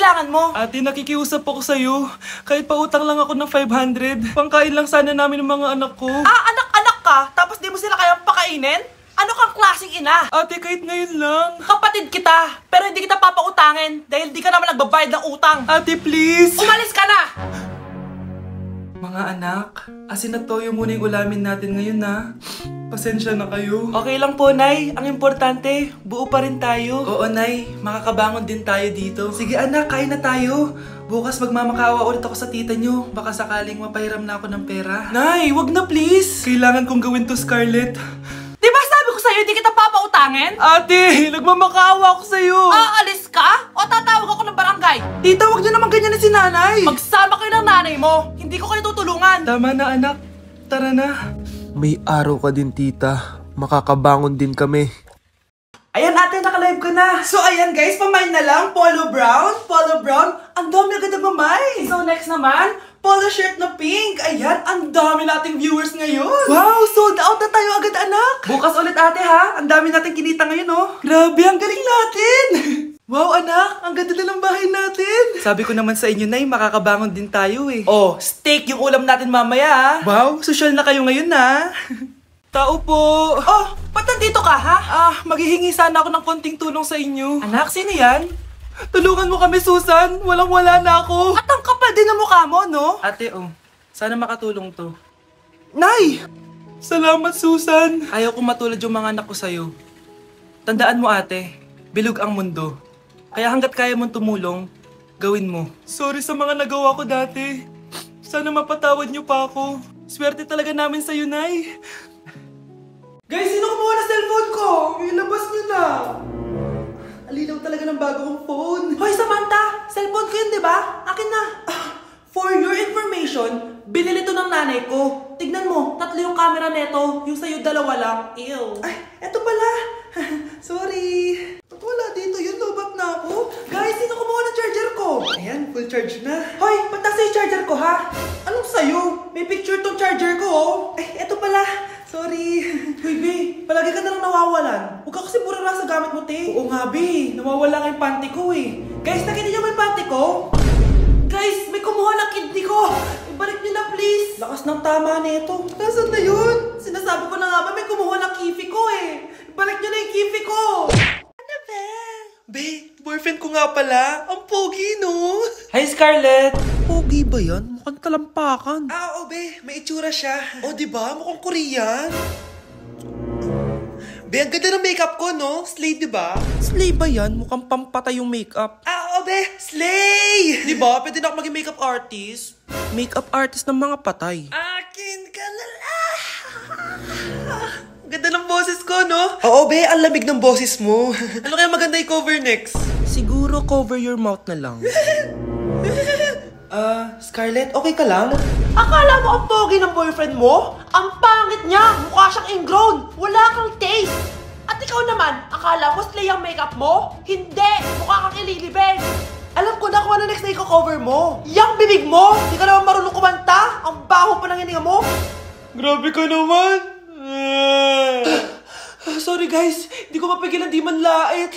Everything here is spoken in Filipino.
kailangan mo? Ate, nakikiusap ako sa'yo. Kahit pautang lang ako ng 500. Pangkain lang sana namin ng mga anak ko. Anak-anak ka? Tapos di mo sila kayang pakainin? Ano kang klaseng ina? Ate, kahit ngayon lang. Kapatid kita, pero hindi kita papautangin dahil di ka naman nagbabayad ng utang. Ate, please. Umalis ka na! Mga anak, asin at toyo muna yung ulamin natin ngayon na. Pasensya na kayo. Okay lang po, Nay. Ang importante, buo pa rin tayo. Oo, Nay. Makakabangon din tayo dito. Sige anak, kain na tayo. Bukas magmamakaawa ulit ako sa tita nyo. Baka sakaling mapahiram na ako ng pera. Nay, wag na please. Kailangan kong gawin to, Scarlett. Di ba sabi ko sa'yo, hindi kita papautangin? Ate, nagmamakaawa ako sa'yo. Aalis ka? O tatawag ako ng barangay? Tita, wag niyo naman ganyan si nanay. Magsama kayo ng nanay mo. Hindi ko kayo tutulungan. Tama na anak. Tara na. May araw ka din, tita. Makakabangon din kami. Ayan ate, naka-live ka na. So ayan guys, pamain na lang. Polo brown. Polo brown. Ang dami agad nagmamay. So next naman, polo shirt na pink. Ayan, ang dami nating viewers ngayon. Wow, sold out na tayo agad anak. Bukas ulit ate ha. Ang dami nating kinita ngayon oh. Grabe, ang galing natin. Wow anak, ang ganda na ng bahay natin. Sabi ko naman sa inyo, Nay, makakabangon din tayo eh. Oh, steak yung ulam natin mamaya. Wow, social na kayo ngayon na. Tao po. Oh, ba't nandito ka ha? Maghihingi sana ako ng konting tulong sa inyo. Anak, sino yan? Tulungan mo kami, Susan. Walang-wala na ako. At ang kapal din ng mukha mo, no? Ate, sana makatulong to. Nay! Salamat, Susan. Ayaw kong matulad yung mga anak ko sa'yo. Tandaan mo, ate, bilog ang mundo. Kaya hanggat kaya mong tumulong, gawin mo. Sorry sa mga nagawa ko dati. Sana mapatawad niyo pa ako. Swerte talaga namin sa'yo, Nay. Guys, sino kumuha na cellphone ko? Ilabas niyo na. Alinaw talaga ng bago kong phone. Hoy, Samantha! Cellphone ko yun, di ba? Akin na. For your information, binili to ng nanay ko. Tignan mo, 3 yung camera neto. Yung sa'yo 2 lang. Ew. Ay, eto pala. Sorry. Ba't wala dito yun? Lobat na ako. Guys, sino kumuha ng charger ko? Ayan, full charge na. Hoy, ba't nasa yung charger ko, ha? Anong sa'yo? May picture tong charger ko, oh. Ay, eto pala. Sorry. Hoy, Be. Palagi ka na lang nawawalan. Huwag ka kasi burara sa gamit mo, te. Oo nga, Be. Nawawala nga yung panty ko, eh. Guys, nakita niyo ba yung panty ko? Guys, may kumuha ng kidney ko. Ibalik niyo na, please. Lakas ng tama nito. Nasaan na yun? Sinasabi ko na nga ba, may kumuha ng kifi ko, eh. Ibalik niyo na yung kifi ko. Ano ba? Be, boyfriend ko nga pala. Ang pogi, no? Hi, Scarlett. Pogi ba yan? Mukhang talampakan. Oo, Be. May itsura siya. O, diba? Mukhang Korean. Be, ang ganda ng makeup ko, no? Slay, diba? Slay ba yan? Mukhang pampatay yung makeup. Oo, Be. Slay! Diba? Pwede na ako maging makeup artist. Makeup artist ng mga patay. Akin ka na lang. Ganda ng boses ko, no? Oo, Be. Ang lamig ng boses mo. Ano kaya maganda i-cover next? Siguro cover your mouth na lang. Scarlett, okay ka lang? Akala mo ang pogi ng boyfriend mo? Ang pangit niya! Mukha siyang ingrown! Wala kang taste! At ikaw naman, akala mo slay ang makeup mo? Hindi! Mukha kang ililibing! Alam ko na kung ano next na i-cover mo! Yang bibig mo! Di ka naman marunong kumanta! Ang baho pa ng hininga mo! Grabe ka naman! Sorry guys, di ko mapigilan di man lait.